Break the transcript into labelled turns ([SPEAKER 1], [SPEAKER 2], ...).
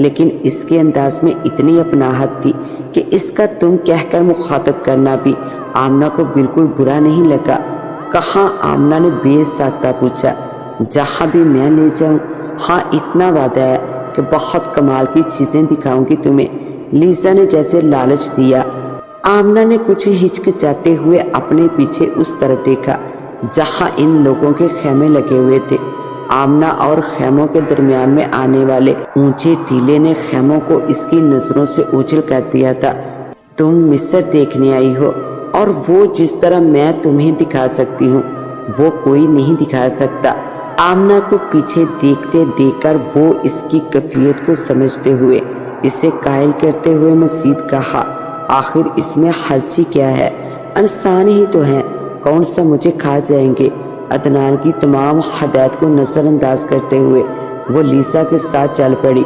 [SPEAKER 1] लेकिन इसके अंदाज में इतनी अपनाहत थी कि इसका तुम कहकर मुखातब करना भी आमना को बिल्कुल बुरा नहीं लगा। कहाँ? आमना ने बेसाख्ता पूछा। जहाँ भी मैं ले जाऊं। हाँ, इतना वादा है कि बहुत कमाल की चीजें दिखाऊंगी तुम्हें, लीसा ने जैसे लालच दिया। आमना ने कुछ हिचकिचाते हुए अपने पीछे उस तरफ देखा जहां इन लोगों के खेमे लगे हुए थे। आमना और खेमों के दरमियान में आने वाले ऊंचे टीले ने खेमों को इसकी नजरों से ओझल कर दिया था। तुम मिस्र देखने आई हो और वो जिस तरह मैं तुम्हें दिखा सकती हूँ वो कोई नहीं दिखा सकता। आमना को पीछे देखते देखकर वो इसकी कैफियत को समझते हुए इसे कायल करते हुए मजीद कहा, आखिर इसमें हर्जी क्या है? इंसान ही तो है, कौन सा मुझे खा जाएंगे। अदनान की तमाम हदायत को नजरअंदाज करते हुए वो लीसा के साथ चल पड़ी।